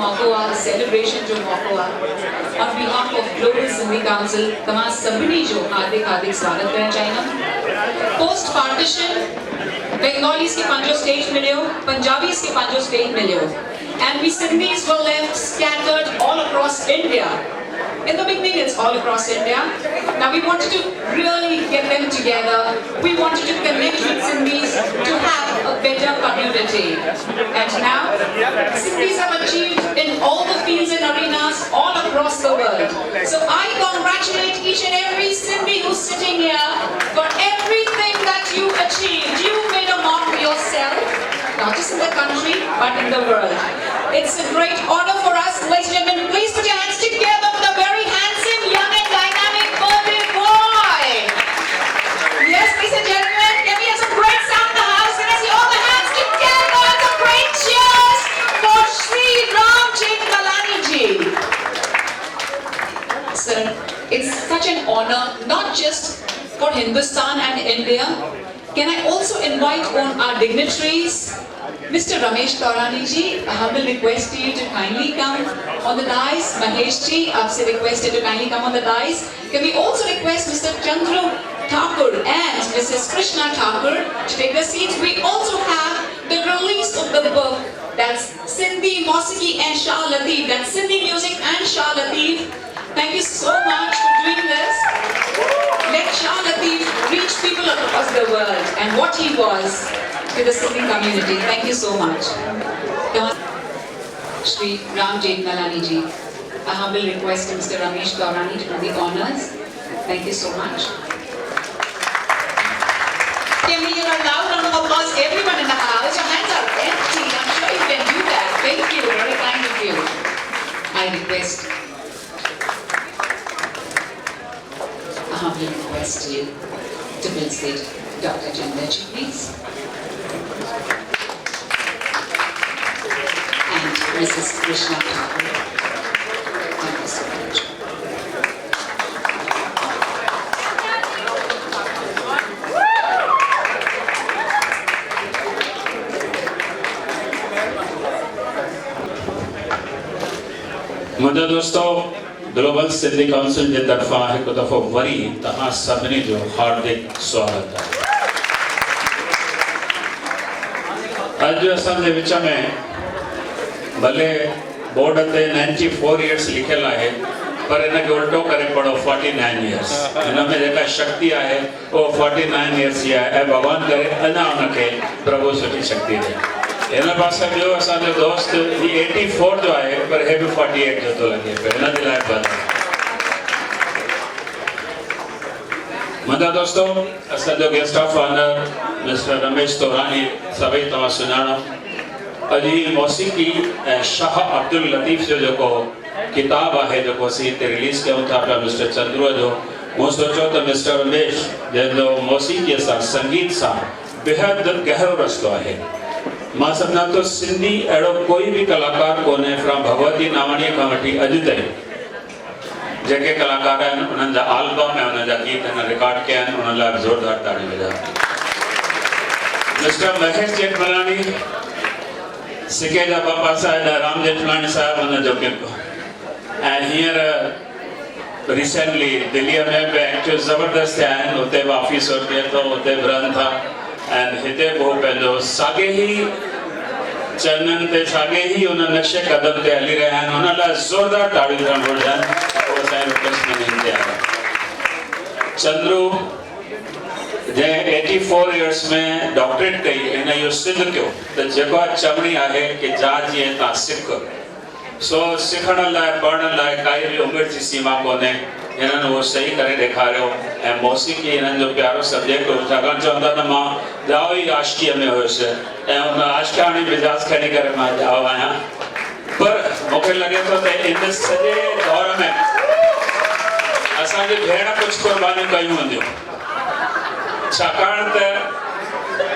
मौको आहे, सेलिब्रेशन जो मौको आहे। On behalf of Global Sindhi Council, तव्हां सभिनी जो हार्दिक स्वागत करणु चाहींदमि। पोस्ट पार्टीशन Bengalis के पंहिंजो स्टेज मिलियो, Punjabis के पंहिंजो स्टेज मिलियो, and we Sindhis were left scattered all across India. In the beginning, it's all across India. Now we wanted to really get them together. We wanted to connect with Sindhis to have a better community. And now, Sindhis have achieved in all the fields and arenas all across the world. So I congratulate each and every Sindhi who's sitting here for everything that you achieved. You made a mark for yourself, not just in the country, but in the world. It's a great honor for us, ladies and gentlemen. Please put your hands together for the very handsome, young and dynamic birthday boy. Yes, ladies and gentlemen, can we have some great sound in the house? Can I see all the hands together? Some great cheers for Shri Ram Jethmalani ji. Sir, it's such an honor, not just for Hindustan and India. Can I also invite on our dignitaries? Mr. Ramesh Taurani ji, I humble request to you to kindly come on the dais. Mahesh ji, aapse requested to kindly come on the dais. Can we also request Mr. Chandru Thakur and Mrs. Krishna Thakur to take their seats? We also have the release of the book, that's Sindhi Mausiki and Shah Lateef, that's Sindhi music and Shah Lateef. Thank you so much for doing this. Let Shah Lateef reach people across the world and what he was to the Sindhi community. Thank you so much. Shri Ram Jethmalani ji, I humble request Mr. Ramesh Taurani to do the honors. Thank you so much. Can we hear a loud round of applause? Everyone in the house, your hands are empty. I'm sure you can do that. Thank you. Very kind of you. I request, I humbly request you to please state Dr. Chandraji, please. And Mrs. Krishna Thakur. Thank you so much. मुंहिंजा दोस्तों, global Sindhi council जे तरफ़ां हिकु दफ़ो worry तव्हां सभिनी जो हार्दिक स्वागत आहे। अॼु असांजे विच में भले बोर्ड ते 94 इयर्स लिखियलु आहे, पर हिनखे उल्टो करे पढ़ो 49 इयर्स। हिन में जेका शक्ति आहे उहो 49 इयर्स जी आहे ऐं भॻवान करे अञा हुनखे प्रभु सुठी शक्ति ॾे। हिन पासे ॿियो असांजो दोस्त ही 84 जो आहे, पर हे बि 48 जो थो लॻे पियो, हिन जे लाइ बंदि। मुंहिंजा दोस्तों, असांजो guest of honour mister Ramesh Taurani, सभई तव्हां सुञाणो। अॼु ही मौसीकी ऐं शाह अब्दुल लतीफ़ जो जेको किताबु आहे जेको असीं हिते रिलीज़ कयूं था पिया मिस्टर चंद्रूअ जो, मूं सोचियो त मिस्टर रमेश जंहिंजो मौसीकीअ सां संगीत सां बेहद गहरो रस्तो आहे। मां सम्झां थो सिंधी अहिड़ो कोई बि कलाकार कोन्हे फ्रॉम भगवती नावाणीअ खां वठी अॼु ताईं जेके कलाकार आहिनि उन्हनि जा एल्बम ऐं उन्हनि जा गीत हिन रिकॉर्ड कया आहिनि, उन्हनि लाइ ज़ोरदार ताड़ी वॼायो। मिस्टर महेश जेठमलानी, सिके जा पापा साहिब राम जेठमलानी साहिब हुनजो ऐं हींअर रिसेंटली दिल्लीअ में बि एक्टिव ज़बरदस्त थिया आहिनि, हुते बि ऑफिस थिए थो, हुते बि रहनि था ऐं हिते बि उहो पंहिंजो साॻे ई चरणनि ते साॻे ई हुन नक्शे कदम ते हली रहिया आहिनि। हुन लाइ ज़ोरदार ताड़ियूं थियणु घुरिजनि। उहो असांजी रिक्वेस्ट में ईंदी आहे। चंद्रू जंहिं 84 इयर्स में डॉक्टरेट कई, हिन इहो सिद्ध कयो त जेका चवणी आहे कि जा जीअं तव्हां सिख, सो सिखण लाइ पढ़ण लाइ काई बि उमिरि जी सीमा कोन्हे। हिननि उहो सही करे ॾेखारियो ऐं मौसीक़ी हिननि जो प्यारो सब्जेक्ट हो, छाकाणि चवंदा त मां ॼाओ ई आशिकीअ में हुयुसि ऐं हुन आशिकाणी मिजाज़ खणी करे मां ॼाओ आहियां। पर मूंखे लॻे थो त इन सॼे दौर में असांजी भेण कुझु क़ुर्बानियूं कयूं हूंदियूं, छाकाणि त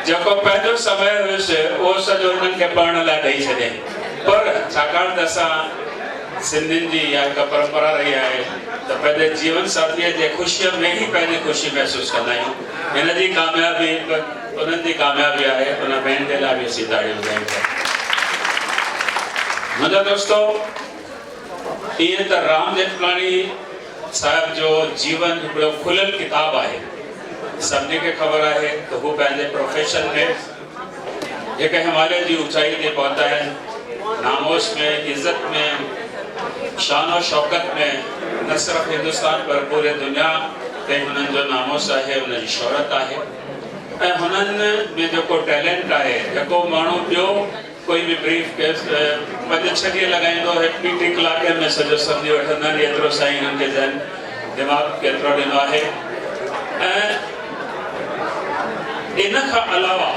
जेको पंहिंजो समय हुयुसि उहो सॼो हिननि खे पढ़ण लाइ ॾेई छॾे। पर छाकाणि त असां सिंधियुनि जी इहा हिकु परंपरा रही आहे त पंहिंजे जीवन साथीअ जे ख़ुशीअ में ई पंहिंजी ख़ुशी महसूसु कंदा आहियूं। हिन जी कामयाबी उन्हनि जी कामयाबी आहे, उन भेण जे लाइ बि असीं ताड़ियूं वॼायूं था। मुंहिंजा दोस्तों, ईअं त राम जेठमलानी साहिब जो जीवन हिकिड़ो खुलियल किताब आहे। सभिनी खे ख़बर आहे त हू पंहिंजे प्रोफेशन में हिकु हिमालय जी ऊंचाई ते पहुता आहिनि। नामोश में, इज़त में, शान और शौकत में न सिर्फ़ हिंदुस्तान पर पूरे दुनिया ते हुननि जो नामोश आहे, हुनजी शोहरत आहे। ऐं हुननि में जेको टैलेंट आहे, जेको माण्हू ॿियो कोई भी ब्रीफ केस 5-6 ॾींहं लॻाईंदो, 1-2 कलाक में सॼो सम्झी वठंदा आहिनि। एतिरो साईं हिननि खे ज़हन दिमाग़ केतिरो ॾिनो आहे। ऐं इन खां अलावा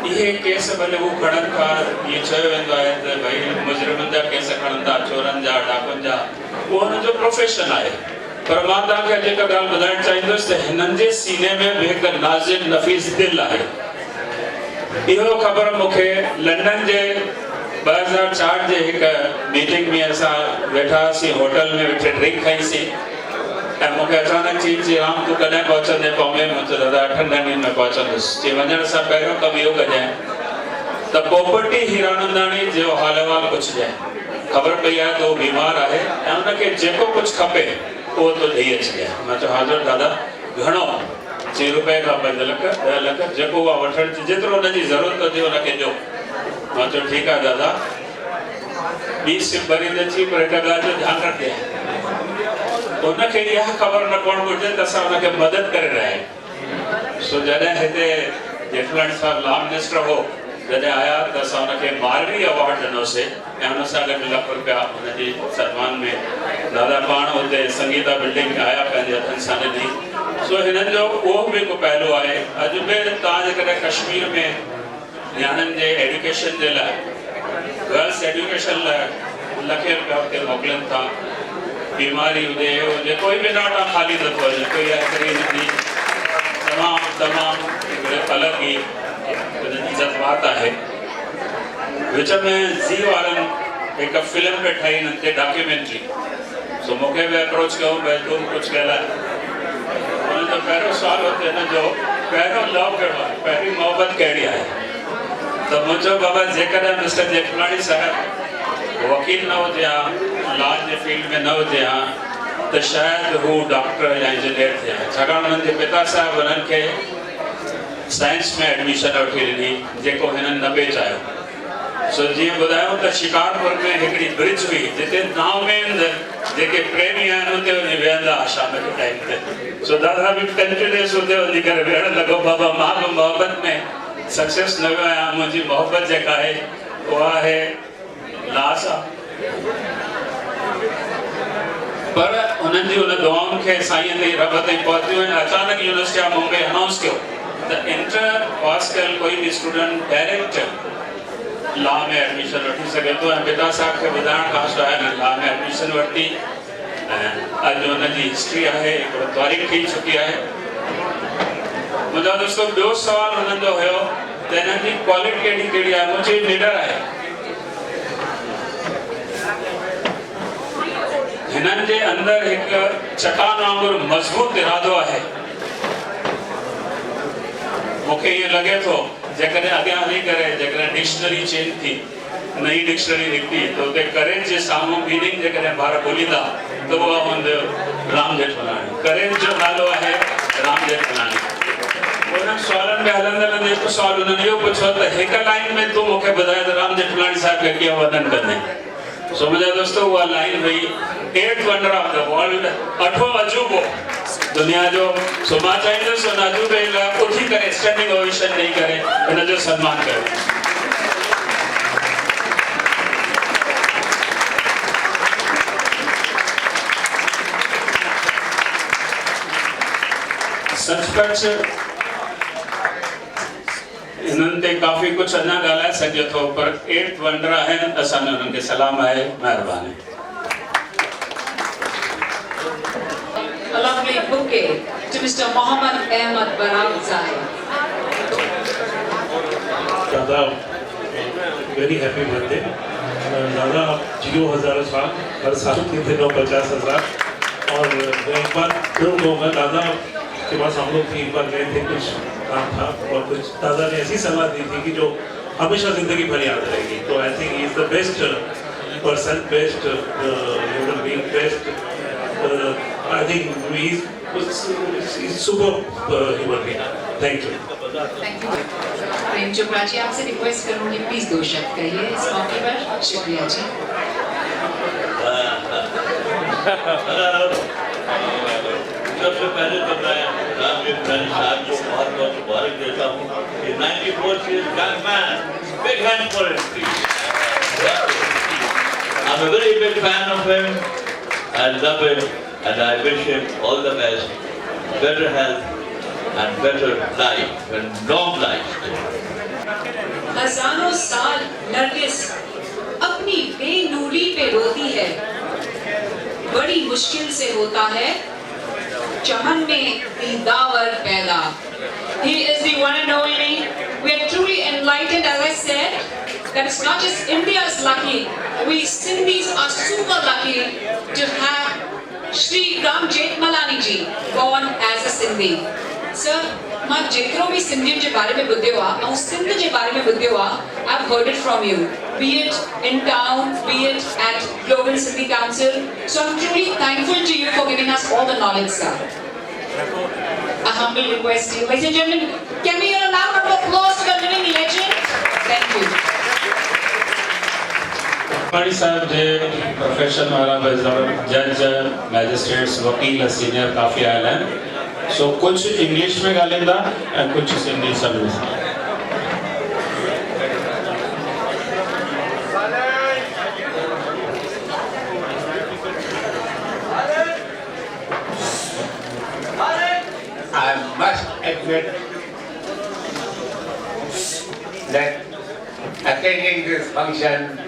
इहे केस भले हू खणनि था, इहे चयो वेंदो आहे त भई मुजरिमनि जा केस खणनि था, चोरनि जा, डाकुनि जा, उहो हुननि जो प्रोफेशन आहे। पर मां तव्हांखे अॼु हिकु ॻाल्हि ॿुधाइणु चाहींदुसि त हिननि जे सीने में बि हिकु नाज़िक नफ़ीस दिलि आहे। इहो ख़बर मूंखे लंडन जे 2004 जे हिकु मीटिंग में असां वेठा हुआसीं, होटल में वेठे ड्रिंक खाईसीं। ऐं मूंखे अचानक चई राम तूं कॾहिं पहुचंदे बॉम्बे में? त दादा 8 ॾींहंनि में पहुचंदुसि। चई वञण सां पहिरियों कमु इहो कजांइ त पोपटी हीरानंदाणी जो हाल अहिवाल पुछजांइ। ख़बर पई आहे त उहो बीमार आहे ऐं उनखे जेको कुझु खपे उहो तो ॾेई अचिजांइ। मां चयो हाज़ुर दादा। घणो? ₹1 खां 5 लख 10 लख जेको उहा वठण जेतिरो हुनजी ज़रूरत हुजे उनखे ॾियो। मां चयो ठीकु आहे दादा, ॿी सिप भरी त अची, पर हिकु ॻाल्हि जो ध्यानु रखिजे, उनखे इहा ख़बर न पवणु घुरिजे त असां उनखे मदद करे रहिया आहियूं। सो जॾहिं हिते जेठमलानी साहिबु लॉ मिनिस्टर हो, जॾहिं आया त असां उनखे मालवी अवॉर्ड ॾिनोसीं ऐं हुन सां गॾु ₹1,00,000 हुनजी सम्मान में दादा पाण हुते संगीता बिल्डिंग में आया, पंहिंजे हथनि सां ॾिनी। सो हिननि जो उहो बि हिकु पहलू आहे। अॼु बि तव्हां जेकॾहिं कश्मीर में नियाणियुनि जे एजुकेशन जे लाइ, गर्ल्स एजुकेशन लाइ ₹1,00,000 हुते मोकिलनि था। बीमारी हुजे कोई बि ॾाढा ख़ाली नथो वञे। कोई हिनजी तमामु हिकिड़े अलॻि ई हुनजी जज़्बात आहे। विच में ज़ी वारनि हिकु फिल्म पे ठाही हिननि ते डॉक्यूमेंट्री। सो मूंखे बि अप्रोच कयो भई तूं कुझु ॻाल्हाए। हुननि जो पहिरियों सुवालु हुते हिन जो पहिरियों लव कहिड़ो आहे, पहिरीं मोहबत कहिड़ी आहे? त मुंहिंजो बाबा जेकॾहिं मिस्टर जेठमलानी साहिबु वकील न हुजे हा, लॉ जे फील्ड में न हुजे हा, त शायदि हू डॉक्टर या इंजीनियर थिया। छाकाणि हुननि जे पिता साहिबु हुननि खे साइंस में एडमिशन वठी ॾिनी, जेको हिननि न पिए चाहियो। सो जीअं ॿुधायूं त शिकारपुर में हिकिड़ी ब्रिज हुई, जिते नाव में जेके प्रेमी आहिनि हुते वञी वेहंदा शाम जे टाइम ते। सो दादा बि कंटिन्यूस हुते वञी करे वेहणु लॻो। बाबा मां बि मोहबत में सक्सेस न वियो आहियां। मुंहिंजी मोहबत जेका आहे उहा आहे लॉ सां। पर हुननि जी हुन दुआउनि खे साईं ताईं रब ताईं पहुतियूं आहिनि। अचानक यूनिवर्सिटी ऑफ मुंबई अनाउंस कयो त इंटर पास कयल कोई बि स्टूडेंट डायरेक्ट लॉ में एडमिशन वठी सघे थो। ऐं पिता साहिब खे ॿुधाइण खां सवाइ हिन लॉ में एडमिशन वरिती ऐं अॼु हुनजी हिस्ट्री आहे, हिकिड़ो तारीख़ थी चुकी आहे। मुंहिंजा दोस्तों, ॿियो सुवालु हुननि जो हुयो त हिननि जी क्वालिटी कहिड़ी कहिड़ी आहे। मुंहिंजी लीडर आहे। हिननि जे अंदरि हिकु चट्टान वांगुरु मज़बूत इरादो आहे। मूंखे ईअं लॻे थो जेकॾहिं अॻियां हली करे जेकॾहिं डिक्शनरी चेंज थी, नई डिक्शनरी निकिती, त हुते करेज जे साम्हूं मीनिंग जेकॾहिं ॿार ॻोल्हींदा त उहा हूंदो राम जेठमलानी। करेज जो नालो आहे राम जेठमलानी। उन्हनि सुवालनि में हलंदे हलंदे हिकु सुवालु हुननि इहो पुछियो त हिकु लाइन में तूं मूंखे ॿुधाए त राम जेठमलानी साहिब खे कीअं वर्णन कंदे? सो मुंहिंजा दोस्तों, उहा लाइन हुई 8th wonder of the world, 8हों अजूबो दुनिया जो। सो मां चाहींदुसि हुन अजूबे लाइ उथी करे स्टैंडिंग ओवेशन ॾेई करे हिन जो सम्मान कयो। सचपच हिननि ते काफ़ी कुझु अञा ॻाल्हाए सघे थो, पर 8th वंडर आहिनि। असांजो हुननि खे सलाम आहे। महिरबानी। A lovely bouquet to Mr. Mohammad Ahmad Barakzai. दादा, वेरी हैप्पी बर्थडे। दादा आप जियो हज़ारों साल, हर साल के दिनों 50,000। और मैं एक बार फिर कहूँगा दादा के पास हम लोग भी एक बार गए थे, कुछ काम था और कुछ दादा ने ऐसी सलाह दी थी कि जो हमेशा जिंदगी भर याद रहेगी. तो I think he is the best person, best human being, best I think he is super human being. Thank you. Thank you. Prem Chopra ji, आपसे रिक्वेस्ट करूंगी प्लीज 2 शब्द कहिए इस मौके पर. शुक्रिया जी. सबसे पहले तो मैं रामवीर साहब को बहुत बहुत मुबारक देता हूँ. 94 years young man. Big hand for him, please. I'm a very big fan of him. I love him and I wish him all the best, better health and better life and long life. हजारों साल नरगिस अपनी बेनूरी पे रोती है. बड़ी मुश्किल से होता है चमन में दीदावर पैदा. He is the one and only. We are truly enlightened, as I said, that it's not just India's lucky. We Sindhis are super lucky to have Shri Ram Jethmalani ji born as a Sindhi. Sir, मां जेतिरो भी सिंधियुनि जे बारे में ॿुधियो आहे ऐं सिंध जे बारे में ॿुधियो आहे, I've heard it from you, be it in town, be it at Global Sindhi Council. So I'm truly thankful to you for giving us all the knowledge, sir. A humble request to you, ladies and gentlemen, can we hear a loud round of applause to the living legend? Thank you. पाणी साहब जे profession वारा जज, magistrates, वकील, senior काफ़ी oil आहिनि. सो कुछ English में ॻाल्हाईंदा ऐं कुछ Sindhi service. I must admit that attending this function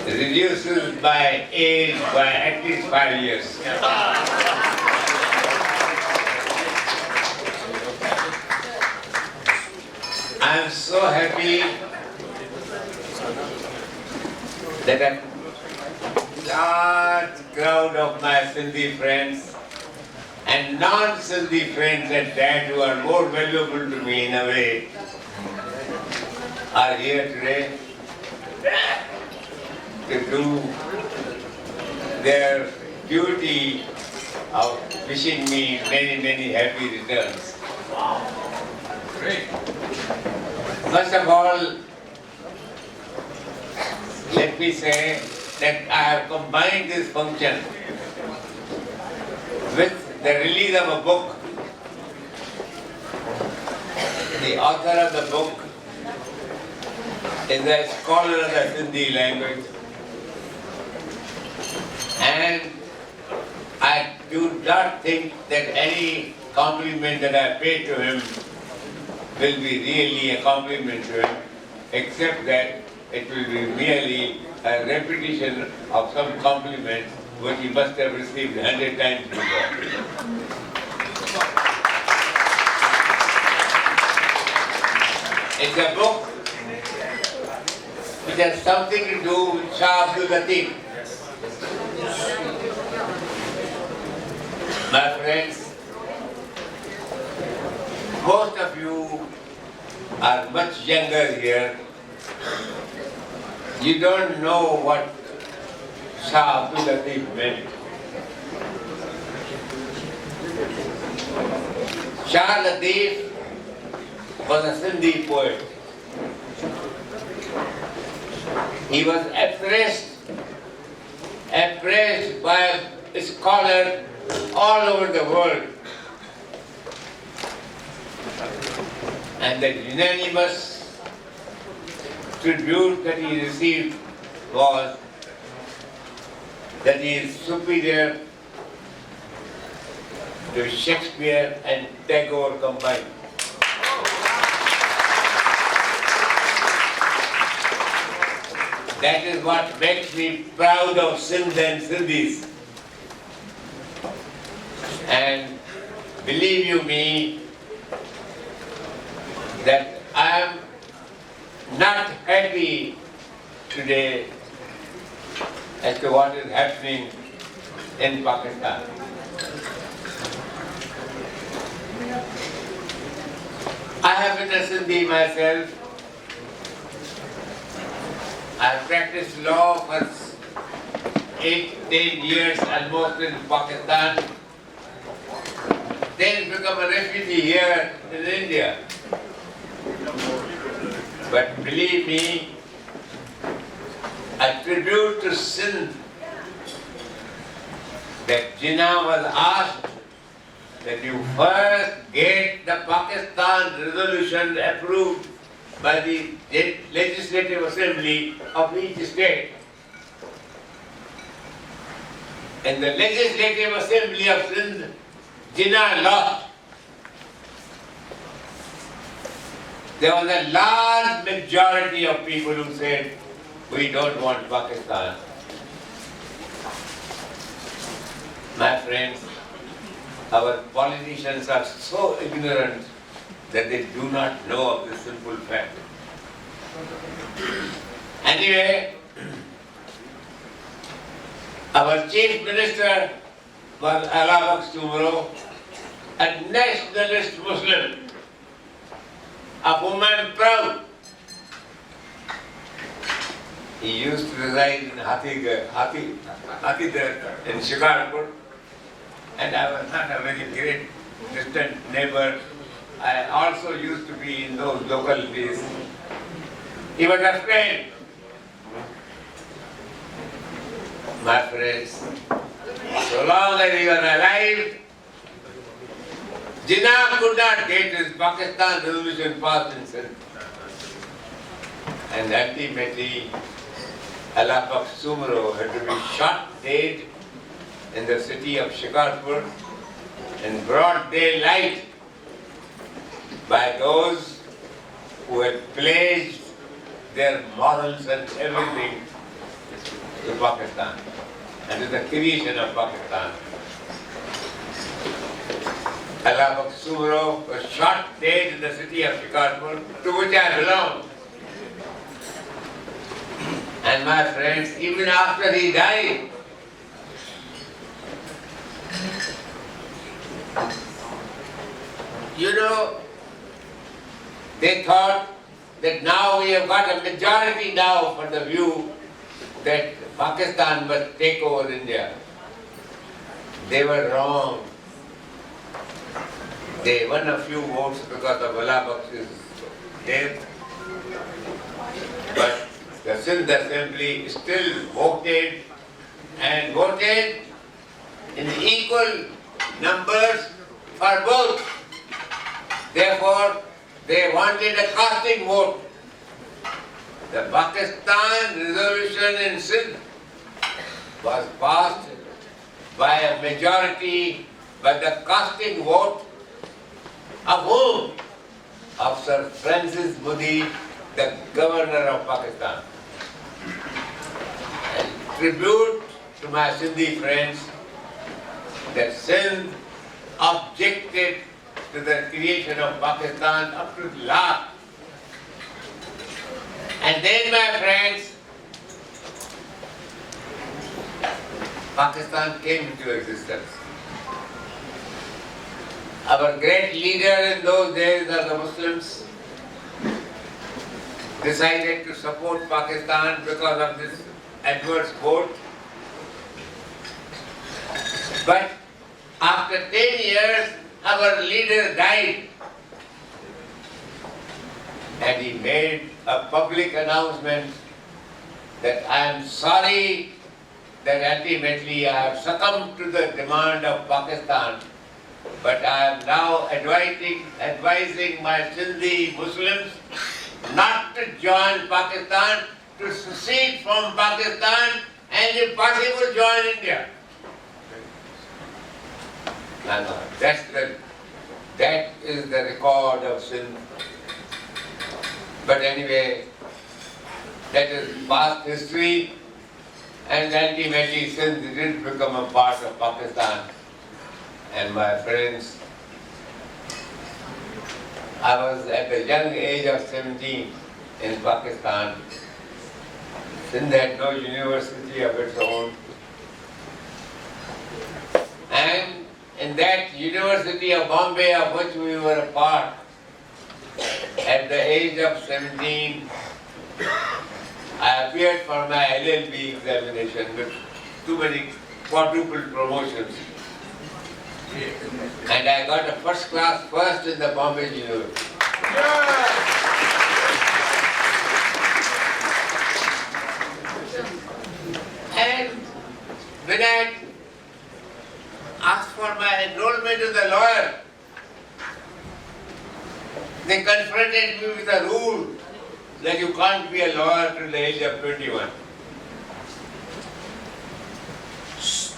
reduces my age by at least 5 years. I am so happy that a large crowd of my Sindhi friends and non-Sindhi friends at that, who are more valuable to me in a way, are here today to do their duty of wishing me many, many happy returns. Great. First of all, let me say that I have combined this function with the release of a book. The author of the book is a scholar of the Sindhi language, and I do not think that any compliment that I pay to him will be really a compliment to him, except that it will be merely a repetition of some compliment which he must have received 100 times before. It's a book which has something to do with Shah Abdul Latif. My friends, most of you are much younger here. You don't know what Shah Abdul Latif meant. Shah Latif was a Sindhi poet. He was appraised by scholars all over the world. And the unanimous tribute that he received was that he is superior to Shakespeare and Tagore combined. That is what makes me proud of Sindh and Sindhis. And believe you me, that I am not happy today as to what is happening in Pakistan. I have been a Sindhi myself. I practiced law for 8-10 years almost in Pakistan. Then become a refugee here in India. But believe me, a tribute to Sindh that Jinnah was asked that you first get the Pakistan resolution approved by the Legislative Assembly of each state. In the Legislative Assembly of Sindh, Jinnah lost. There was a large majority of people who said, we don't want Pakistan. My friends, our politicians are so ignorant that they do not know of this simple fact. Anyway, our chief minister was Ala Baksh Tumro, a nationalist Muslim, of whom I am proud. He used to reside in Hathidar in Shikarpur, and I was not a very great distant neighbor. I also used to be in those localities. He was a friend. My friends, so long as he was alive, Jinnah could not get his Pakistan resolution passed in Sindh. And ultimately, Ala Baksh Tumro had to be shot dead in the city of Shikarpur in broad daylight by those who had pledged their morals and everything to Pakistan and to the creation of Pakistan. Ala Baksh Tumro was shot dead in the city of Shikarpur, to which I belong. And my friends, even after he died, they thought that now we have got a majority now for the view that Pakistan must take over India. They were wrong. They won a few votes because of Ala Baksh's death. But the Sindh Assembly still voted and voted in equal numbers for both. Therefore, they wanted a casting vote. The Pakistan resolution in Sindh was passed by a majority, by the casting vote of whom? Of Sir Francis Modi, the governor of Pakistan. And tribute to my Sindhi friends that Sindh objected to the creation of Pakistan up to the last. And then, my friends, Pakistan came into existence. Our great leader in those days of the Muslims decided to support Pakistan because of this adverse vote. But after 10 years, our leader died. And he made a public announcement that I am sorry that ultimately I have succumbed to the demand of Pakistan, but I am now advising my Sindhi Muslims not to join Pakistan, to secede from Pakistan and if possible join India. And that is the record of Sindh. But anyway, that is past history, and ultimately Sindh did become a part of Pakistan. And my friends, I was at the young age of 17 in Pakistan. Sindh had no university of its own. And in that University of Bombay, of which we were a part, At the age of 17, I appeared for my LLB examination with too many quadruple promotions. And I got a first class first in the Bombay University. And when I asked for my enrollment as a lawyer, they confronted me with a rule that you can't be a lawyer till the age of 21.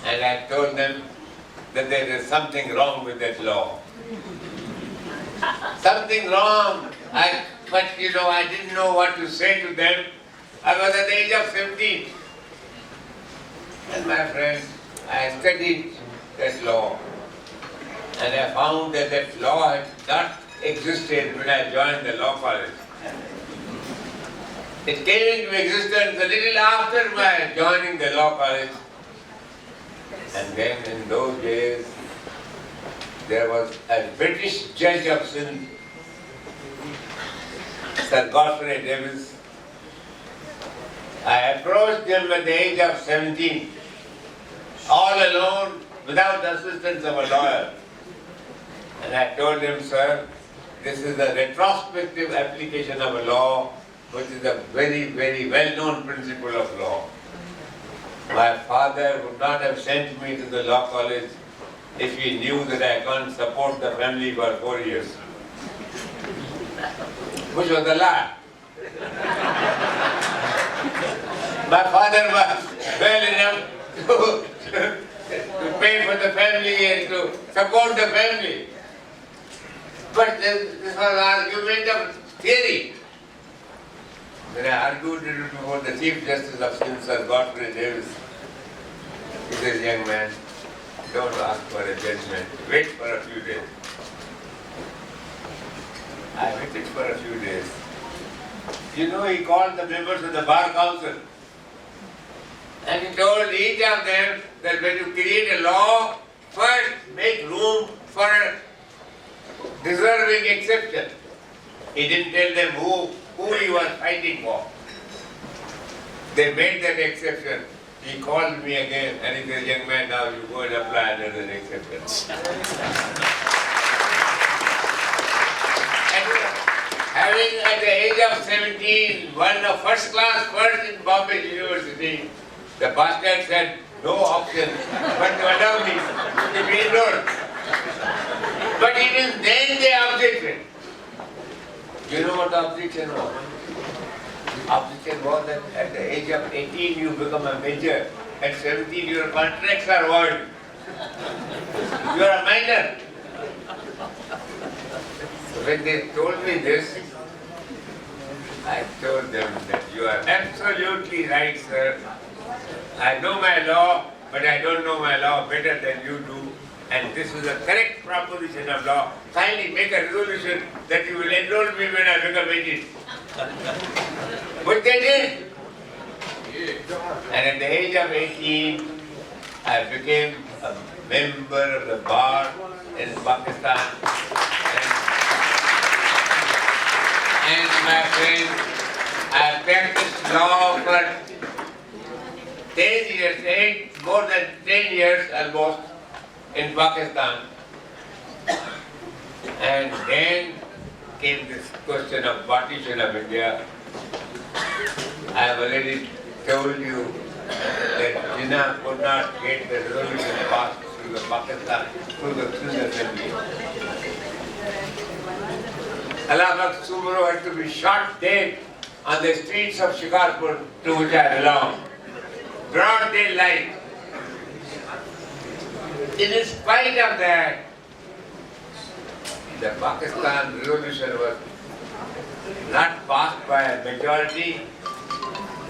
And I told them that there is something wrong with that law. Something wrong. But I didn't know what to say to them. I was at the age of 17. And my friends, I studied that law. And I found that that law had not existed when I joined the law college. It came into existence a little after my joining the law college. And then in those days, there was a British judge of Sindh, Sir Godfrey Davis. I approached him at the age of 17, all alone, without the assistance of a lawyer. And I told him, sir, this is a retrospective application of a law, which is a very, very well-known principle of law. My father would not have sent me to the law college if he knew that I can't support the family for 4 years. Which was a lie. My father was well enough to pay for the family and to support the family. But this was an argument of theory. When I argued it before the Chief Justice of Sindh, Sir Godfrey Davis, he says, young man, don't ask for a judgment, wait for a few days. I waited for a few days. He called the members of the Bar Council and he told each of them that when you create a law, first make room for a deserving exception. He didn't tell them who he was fighting for. They made that exception. He called me again and he said, young man, now you go and apply another exception. Having at the age of 17 won a first class first in Bombay University, the bastard said, no option but to allow me to be enrolled. But even then they objected. You know what the objection was? Objection was that at the age of 18 you become a major, at 17 your contracts are void. You are a minor. So when they told me this, I told them that you are absolutely right, sir. I know my law, but I don't know my law better than you do. And this is a correct proposition of law. Finally make a resolution that you will enroll me when I become 18. But they did. And at the age of 18, I became a member of the bar in Pakistan. And my friend, I practiced law for 10 years, more than 10 years almost in Pakistan. And then came this question of partition of India. I have already told you that Jinnah could not get the resolution passed through the Pakistan, through the Assembly. Allahabad Subro had to be shot dead on the streets of Shikarpur, to which I belong. Broad daylight. In spite of that, the Pakistan resolution was not passed by a majority,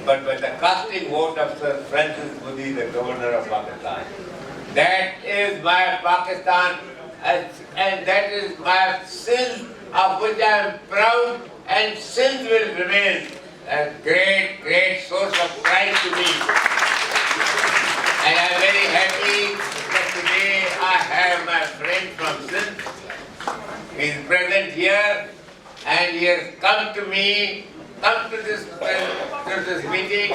but by the casting vote of Sir Francis Modi, the governor of Pakistan. That is my Pakistan, and that is my Sindh, of which I am proud, and Sindh will remain a great, great source of pride to me. And I am very happy that today I have my friend from Sindh. He is present here, and he has come to me, come to this meeting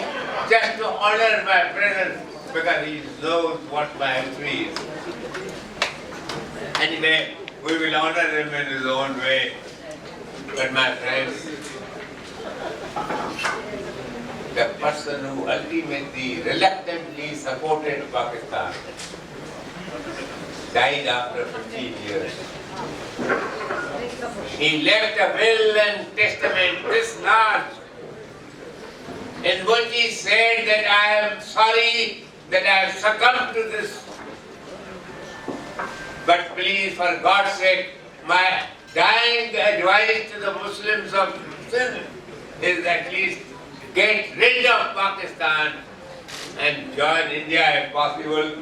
just to honor my presence because he knows what my history is. Anyway, we will honor him in his own way. But my friends, the person who ultimately, reluctantly supported Pakistan died after 15 years. He left a will and testament this large in which he said that I am sorry that I have succumbed to this. But please, for God's sake, my dying advice to the Muslims of Sindh is at least get rid of Pakistan and join India if possible.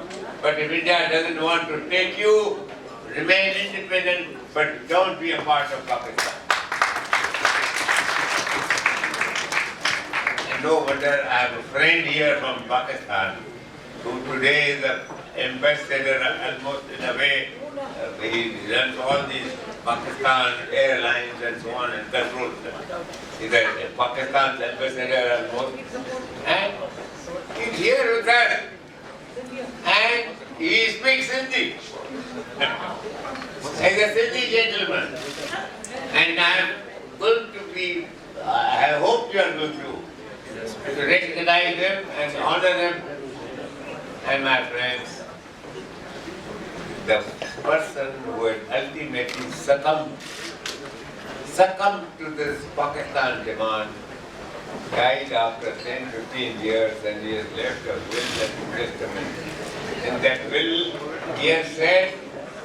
But if India doesn't want to take you, remain independent, but don't be a part of Pakistan. And no wonder I have a friend here from Pakistan who today is an ambassador almost in a way. He runs all these Pakistan airlines and so on and controls them. He's a Pakistan's ambassador almost. And he's here with us. And he speaks Hindi. He's a Sindhi gentleman. And I'm going to be, I hope you are going to recognize him and honor him. And my friends, the person who had ultimately succumbed to this Pakistan demand died after 10-15 years, and he has left a will and testament. In that will, he has said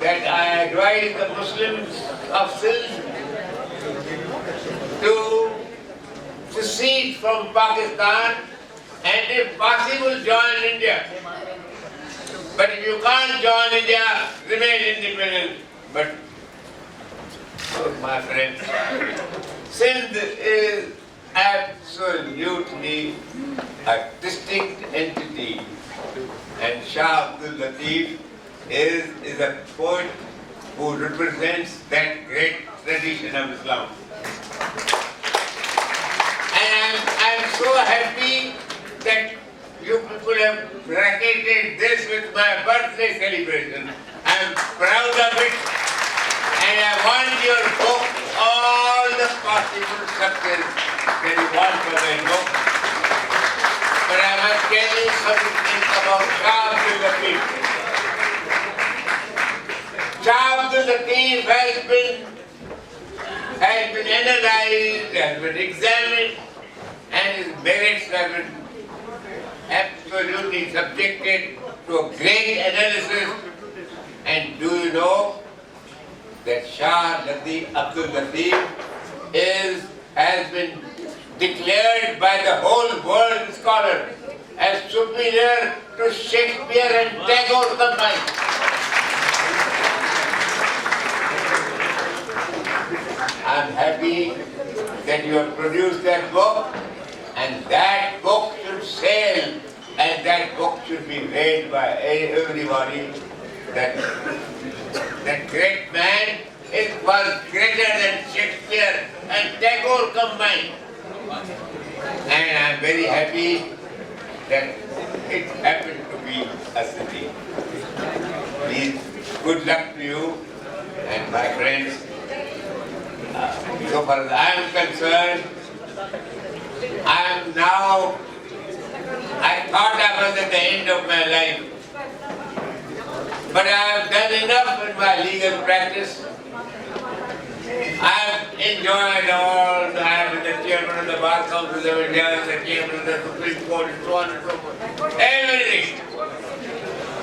that I advise the Muslims of Sindh to secede from Pakistan and if possible join India. But if you can't join India, remain independent. But, oh, my friends, Sindh is absolutely a distinct entity. And Shah Abdul Latif is a poet who represents that great tradition of Islam. And I'm so happy that you people have bracketed this with my birthday celebration. I'm proud of it, and I want your book all the possible success that you want for that book. But I must tell you something about Shah Abdul Latif. Shah Abdul Latif has been analyzed, has been examined, and his merits have been absolutely subjected to a great analysis. And do you know that Shah Abdul Latif has been declared by the whole world scholar as superior to Shakespeare and Tagore combined. I'm happy that you have produced that book, and that book should sail, and that book should be read by everybody. That great man was greater than Shakespeare and Tagore combined. And I'm very happy that it happened to be a city. Please, good luck to you and my friends. So far as I am concerned, I thought I was at the end of my life. But I have done enough in my legal practice. I have enjoyed all. I have been the chairman of the Bar Council of India, the chairman of the Supreme Court, and so on and so forth. Everything.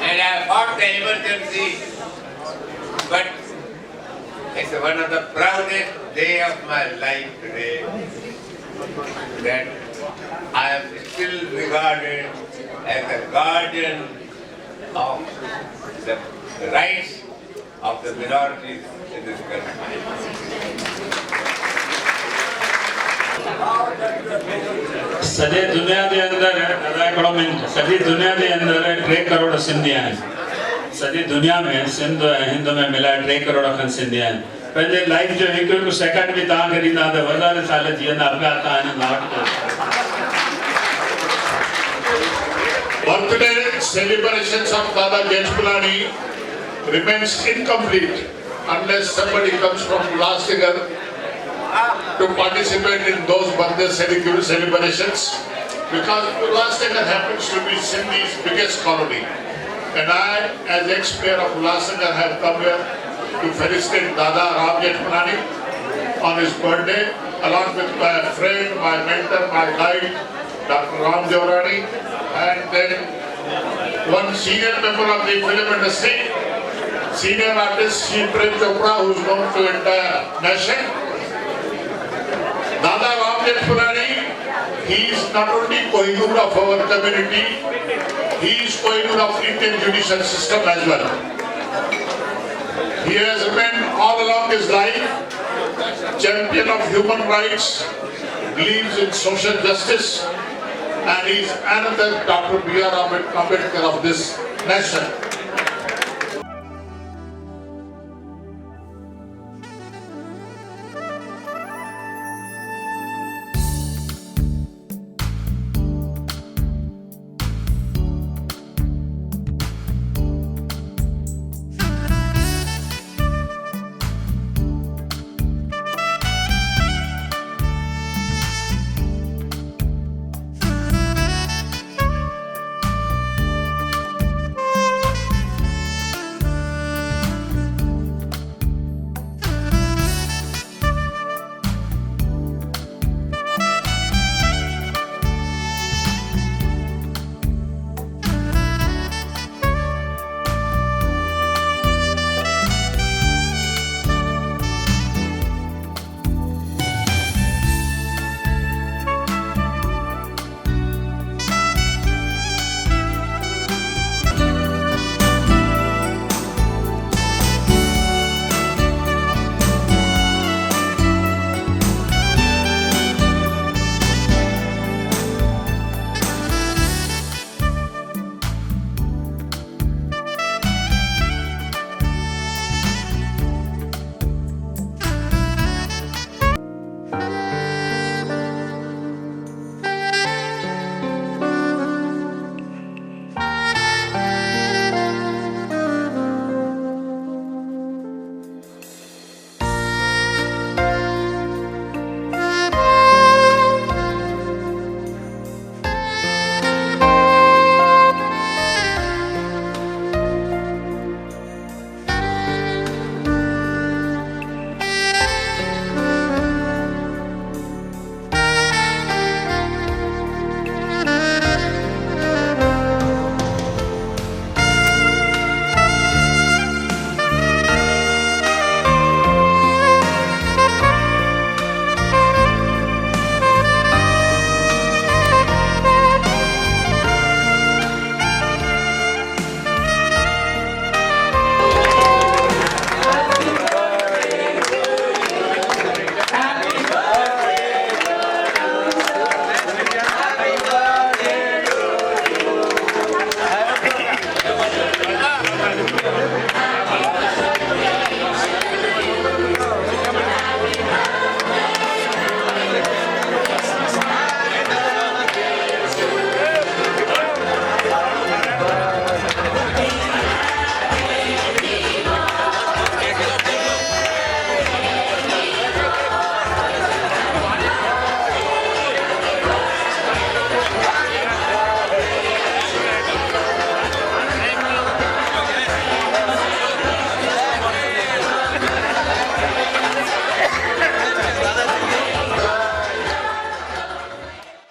And I fought the emergency. But it's one of the proudest days of my life today that I am still regarded as a guardian of the rights of the minorities in this country. सॼे दुनिया जे अंदरि अदा हिकिड़ो mint सॼी दुनिया जे अंदरि 3 करोड़ सिंधी आहिनि सॼी दुनिया में सिंध ऐं हिंद में मिलाए 3 करोड़ खनि सिंधी आहिनि पंहिंजे लाइफ जो हिकु हिकु सेकंड बि तव्हां खे ॾींदा त वधारे साल जीअंदा पिया तव्हां हिन वटि Birthday celebrations of Dada Jethmalani remains incomplete unless somebody comes from Ulhasnagar to participate in those birthday celebrations, because Ulhasnagar happens to be Sindhi's biggest colony, and I, as ex-mayor of Ulhasnagar, have come here to felicitate Dada Ram Jethmalani on his birthday, along with my friend, my mentor, my guide, Dr. Ram Jaurani, and then one senior member of the film industry, senior artist Shri Prem Chopra, who is known to entire nation. Dada Ram Jethmalani, he is not only Kohinoor of our community, he is Kohinoor of Indian judicial system as well. He has remained all along his life champion of human rights, believes in social justice, and he is another Dr. B.R. Ambedkar of this nation.